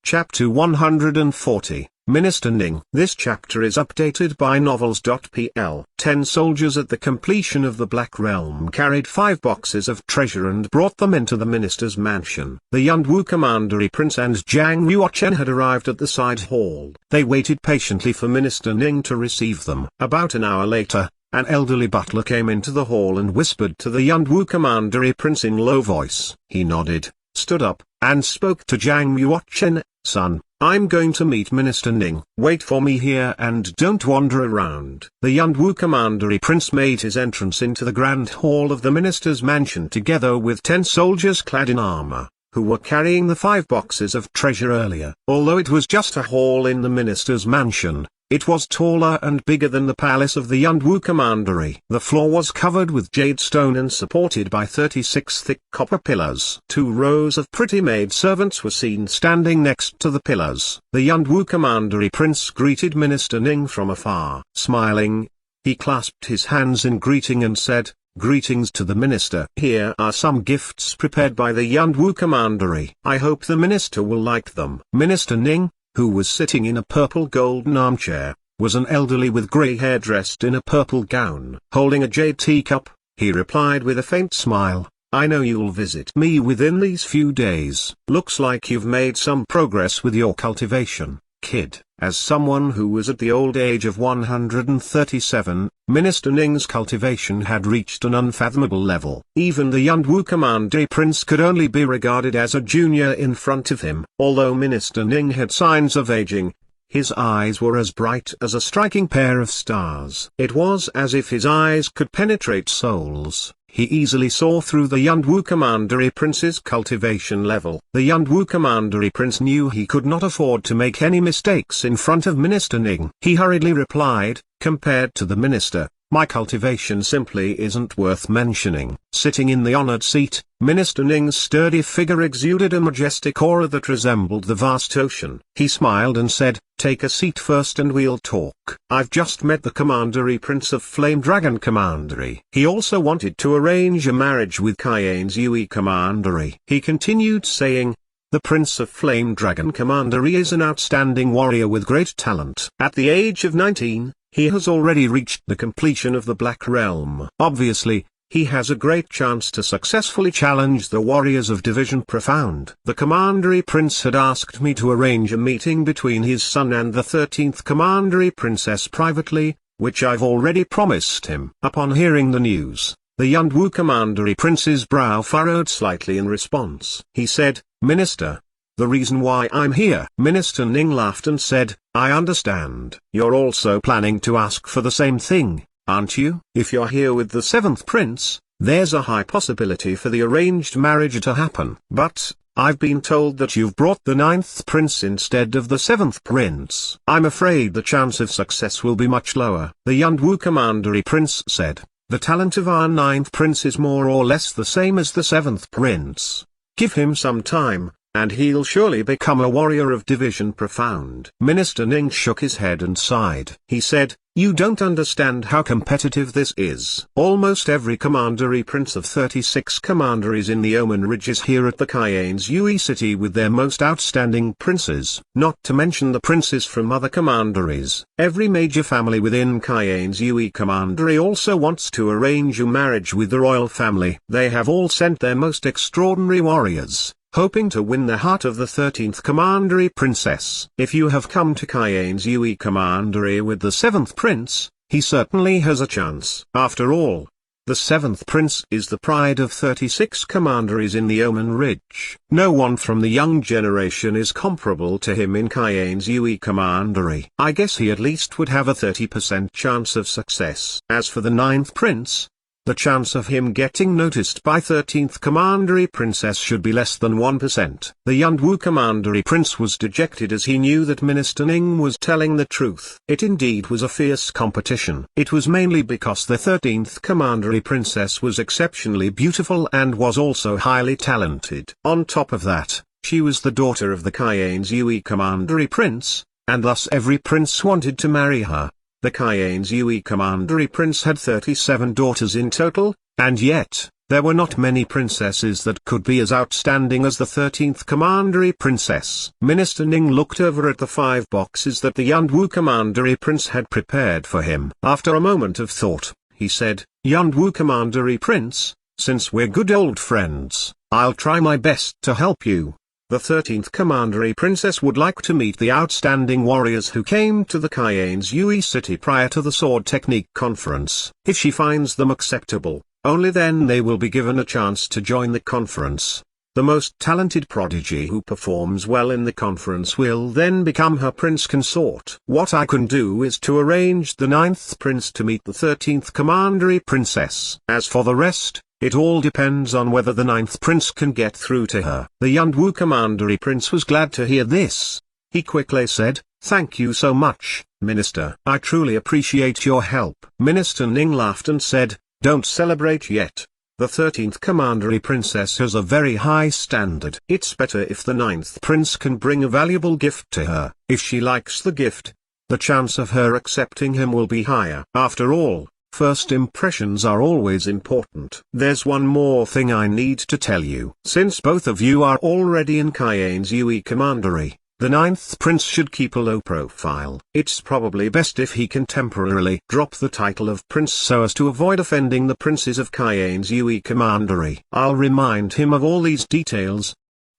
Chapter 140, Minister Ning. This chapter is updated by novels.pl. 10 soldiers at the completion of the Black Realm carried 5 boxes of treasure and brought them into the minister's mansion. The Yunwu commandery prince and Zhang Yuochen had arrived at the side hall. They waited patiently for Minister Ning to receive them. About an hour later, an elderly butler came into the hall and whispered to the Yunwu commandery prince in low voice. He nodded, stood up, and spoke to Zhang Yuochen. "Son, I'm going to meet Minister Ning. Wait for me here and don't wander around." The Yunwu commandery prince made his entrance into the grand hall of the minister's mansion together with 10 soldiers clad in armor, who were carrying the 5 boxes of treasure earlier. Although it was just a hall in the minister's mansion, it was taller and bigger than the palace of the Yunwu commandery. The floor was covered with jade stone and supported by 36 thick copper pillars. 2 rows of pretty maid servants were seen standing next to the pillars. The Yunwu commandery prince greeted Minister Ning from afar. Smiling, he clasped his hands in greeting and said, "Greetings to the minister. Here are some gifts prepared by the Yunwu commandery. I hope the minister will like them." Minister Ning, who was sitting in a purple golden armchair, was an elderly with grey hair dressed in a purple gown. Holding a jade teacup, he replied with a faint smile, "I know you'll visit me within these few days. Looks like you've made some progress with your cultivation, kid." As someone who was at the old age of 137, Minister Ning's cultivation had reached an unfathomable level. Even the Yunwu commandery prince could only be regarded as a junior in front of him. Although Minister Ning had signs of aging, his eyes were as bright as a striking pair of stars. It was as if his eyes could penetrate souls. He easily saw through the Yunwu commandery prince's cultivation level. The Yunwu commandery prince knew he could not afford to make any mistakes in front of Minister Ning. He hurriedly replied, "Compared to the minister, my cultivation simply isn't worth mentioning." Sitting in the honored seat, Minister Ning's sturdy figure exuded a majestic aura that resembled the vast ocean. He smiled and said, "Take a seat first and we'll talk. I've just met the commandery prince of Flame Dragon Commandery. He also wanted to arrange a marriage with Cayenne's Yui Commandery." He continued saying, "The Prince of Flame Dragon Commandery is an outstanding warrior with great talent. At the age of 19, he has already reached the completion of the Black Realm. Obviously, he has a great chance to successfully challenge the warriors of Division Profound." The commandery prince had asked me to arrange a meeting between his son and the 13th commandery princess privately, which I've already promised him. Upon hearing the news, the Yunwu commandery prince's brow furrowed slightly in response. He said, "Minister, the reason why I'm here." Minister Ning laughed and said, "I understand. You're also planning to ask for the same thing, aren't you? If you're here with the 7th prince, there's a high possibility for the arranged marriage to happen. But, I've been told that you've brought the 9th prince instead of the 7th prince. I'm afraid the chance of success will be much lower." The Yunwu commandery prince said, "The talent of our 9th prince is more or less the same as the 7th prince. Give him some time, and he'll surely become a warrior of Division Profound." Minister Ning shook his head and sighed. He said, "You don't understand how competitive this is. Almost every commandery prince of 36 commanderies in the Omen Ridge is here at the Cayenne's Yui city with their most outstanding princes. Not to mention the princes from other commanderies. Every major family within Cayenne's Yui commandery also wants to arrange a marriage with the royal family. They have all sent their most extraordinary warriors, hoping to win the heart of the 13th commandery princess. If you have come to Cayenne's Yui commandery with the 7th prince, he certainly has a chance. After all, the 7th prince is the pride of 36 commanderies in the Omen Ridge. No one from the young generation is comparable to him in Cayenne's Yui commandery. I guess he at least would have a 30% chance of success. As for the 9th prince, the chance of him getting noticed by 13th commandery princess should be less than 1%. The Yunwu commandery prince was dejected as he knew that Minister Ning was telling the truth. It indeed was a fierce competition. It was mainly because the 13th commandery princess was exceptionally beautiful and was also highly talented. On top of that, she was the daughter of the Cayenne's Yui commandery prince, and thus every prince wanted to marry her. The Cayenne's Yui commandery prince had 37 daughters in total, and yet, There were not many princesses that could be as outstanding as the 13th Commandery Princess. Minister Ning looked over at the 5 boxes that the Yunwu Commandery Prince had prepared for him. After a moment of thought, he said, "Yunwu Commandery Prince, since we're good old friends, I'll try my best to help you. The 13th Commandery Princess would like to meet the outstanding warriors who came to the Cayenne's Yui city prior to the Sword Technique Conference. If she finds them acceptable, only then they will be given a chance to join the conference. The most talented prodigy who performs well in the conference will then become her prince consort. What I can do is to arrange the 9th prince to meet the 13th Commandery Princess. As for the rest, it all depends on whether the 9th prince can get through to her." The Yunwu Commandery Prince was glad to hear this. He quickly said, "Thank you so much, Minister. I truly appreciate your help." Minister Ning laughed and said, "Don't celebrate yet. The 13th Commandery Princess has a very high standard. It's better if the 9th prince can bring a valuable gift to her. If she likes the gift, the chance of her accepting him will be higher. After all, first impressions are always important. There's one more thing I need to tell you. Since both of you are already in Cayenne's Yui Commandery, the 9th prince should keep a low profile. It's probably best if he can temporarily drop the title of prince so as to avoid offending the princes of Cayenne's Yui Commandery. I'll remind him of all these details."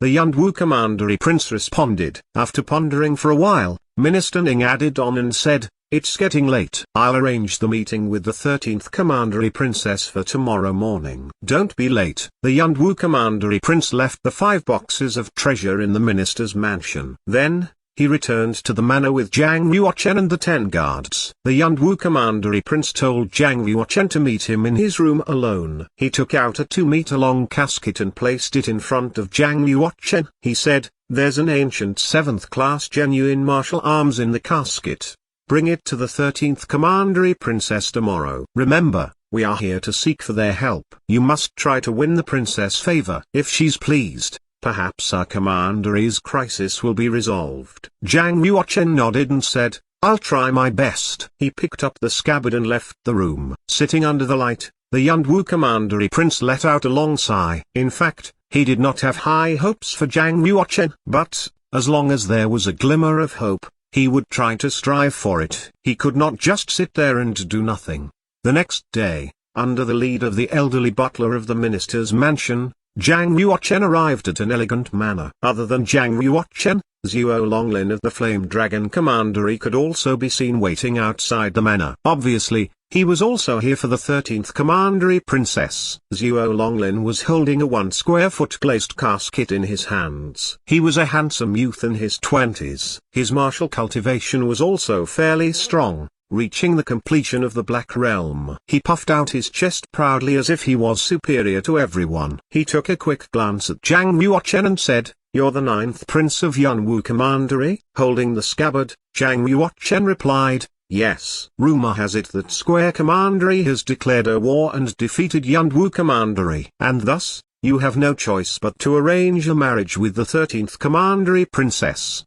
The Yunwu Commandery Prince responded. After pondering for a while, Minister Ning added on and said, "It's getting late. I'll arrange the meeting with the 13th Commandery Princess for tomorrow morning. Don't be late." The Yunwu Commandery Prince left the 5 boxes of treasure in the minister's mansion. Then, he returned to the manor with Zhang Yuochen and the 10 guards. The Yunwu Commandery Prince told Zhang Yuochen to meet him in his room alone. He took out a 2-meter-long casket and placed it in front of Zhang Yuochen. He said, "There's an ancient 7th-class genuine martial arms in the casket. Bring it to the 13th Commandery Princess tomorrow. Remember, we are here to seek for their help. You must try to win the princess' favor. If she's pleased, perhaps our commandery's crisis will be resolved." Zhang Yuochen nodded and said, "I'll try my best." He picked up the scabbard and left the room. Sitting under the light, the Yunwu Commandery Prince let out a long sigh. In fact, he did not have high hopes for Zhang Yuochen. But, as long as there was a glimmer of hope, he would try to strive for it. He could not just sit there and do nothing. The next day, under the lead of the elderly butler of the minister's mansion, Zhang Yuochen arrived at an elegant manner. Other than Zhang Yuochen, Zhuo Longlin of the Flame Dragon Commandery could also be seen waiting outside the manor. Obviously, he was also here for the 13th Commandery Princess. Zhuo Longlin was holding a 1-square-foot glazed casket in his hands. He was a handsome youth in his 20s. His martial cultivation was also fairly strong, reaching the completion of the Black Realm. He puffed out his chest proudly as if he was superior to everyone. He took a quick glance at Zhang Yuochen and said, "You're the 9th Prince of Yunwu Commandery?" Holding the scabbard, Zhang Yuochen replied, "Yes." Rumor has it that Square Commandery has declared a war and defeated Yunwu Commandery. And thus, you have no choice but to arrange a marriage with the 13th Commandery Princess.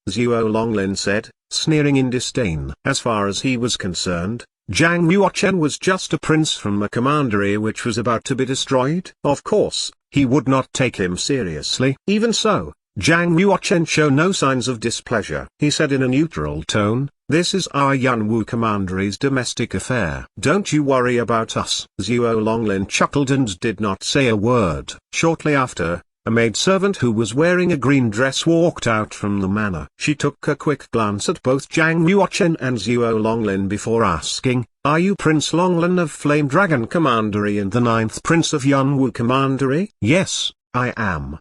Zhuo Longlin said, sneering in disdain. As far as he was concerned, Zhang Yuochen was just a prince from a commandery which was about to be destroyed. Of course, he would not take him seriously. Even so, Zhang Yuochen showed no signs of displeasure. He said in a neutral tone, "This is our Yunwu Commandery's domestic affair. Don't you worry about us." Zhuo Longlin chuckled and did not say a word. Shortly after, a maidservant who was wearing a green dress walked out from the manor. She took a quick glance at both Zhang Yuochen and Zhuo Longlin before asking, "Are you Prince Longlin of Flame Dragon Commandery and the 9th Prince of Yunwu Commandery?" "Yes, I am."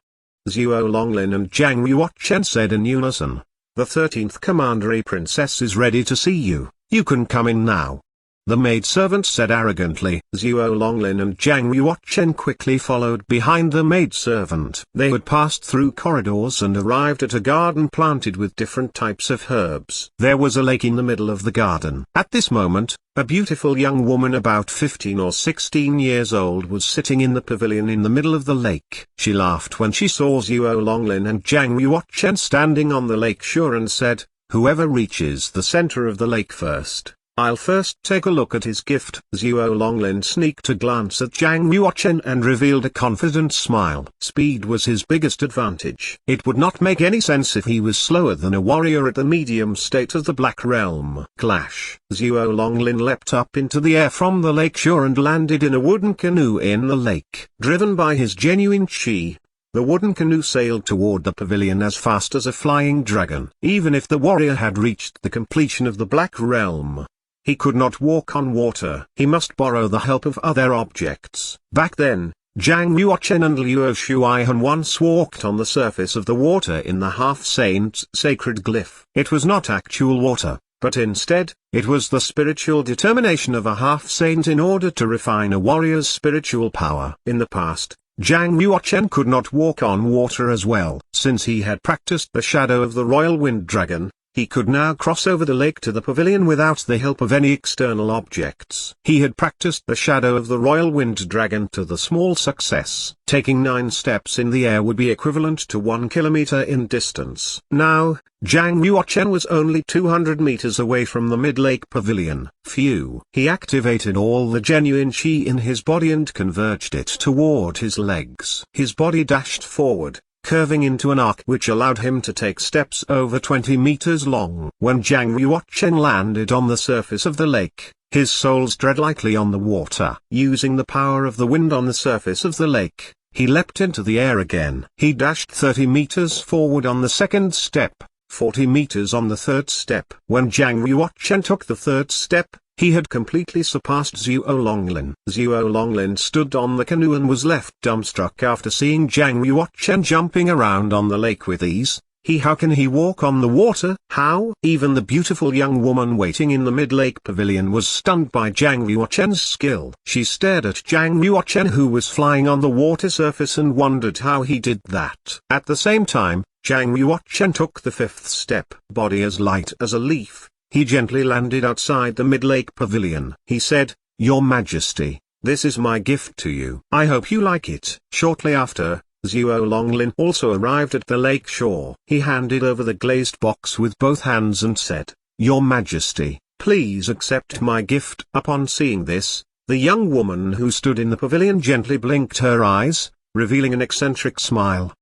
Zhuo Longlin and Zhang Yuochen said in unison. "The 13th Commandery Princess is ready to see you. You can come in now." The maidservant said arrogantly. Zhuo Longlin and Zhang Yuochen quickly followed behind the maidservant. They had passed through corridors and arrived at a garden planted with different types of herbs. There was a lake in the middle of the garden. At this moment, a beautiful young woman about 15 or 16 years old was sitting in the pavilion in the middle of the lake. She laughed when she saw Zhuo Longlin and Zhang Yuochen standing on the lake shore and said, "Whoever reaches the center of the lake first I'll first take a look at his gift. Zhuo Longlin sneaked a glance at Zhang Yuochen and revealed a confident smile. Speed was his biggest advantage. It would not make any sense if he was slower than a warrior at the medium state of the Black Realm. Clash. Zhuo Longlin leapt up into the air from the lake shore and landed in a wooden canoe in the lake. Driven by his genuine chi, the wooden canoe sailed toward the pavilion as fast as a flying dragon. Even if the warrior had reached the completion of the Black Realm, he could not walk on water. He must borrow the help of other objects. Back then, Zhang Yuochen and Luo Shuaihan once walked on the surface of the water in the half-saint's sacred glyph. It was not actual water, but instead, it was the spiritual determination of a half-saint in order to refine a warrior's spiritual power. In the past, Zhang Yuochen could not walk on water as well. Since he had practiced the shadow of the royal wind dragon, he could now cross over the lake to the pavilion without the help of any external objects. He had practiced the shadow of the royal wind dragon to the small success. Taking 9 steps in the air would be equivalent to 1 kilometer in distance. Now, Zhang Yuochen was only 200 meters away from the mid-lake pavilion. Phew. He activated all the genuine chi in his body and converged it toward his legs. His body dashed forward, curving into an arc which allowed him to take steps over 20 meters long. When Zhang Yuochen landed on the surface of the lake, his soles tread lightly on the water. Using the power of the wind on the surface of the lake, he leapt into the air again. He dashed 30 meters forward on the second step, 40 meters on the third step. When Zhang Yuochen took the third step, he had completely surpassed Zhuo Longlin. Zhuo Longlin stood on the canoe and was left dumbstruck after seeing Zhang Yuochen jumping around on the lake with ease. How can he walk on the water? How? Even the beautiful young woman waiting in the mid-lake pavilion was stunned by Zhang Yuochen's skill. She stared at Zhang Yuochen who was flying on the water surface and wondered how he did that. At the same time, Zhang Yuochen took the 5th step. Body as light as a leaf, he gently landed outside the mid-lake pavilion. He said, "Your Majesty, this is my gift to you. I hope you like it." Shortly after, Zhuo Longlin also arrived at the lake shore. He handed over the glazed box with both hands and said, "Your Majesty, please accept my gift." Upon seeing this, the young woman who stood in the pavilion gently blinked her eyes, revealing an eccentric smile.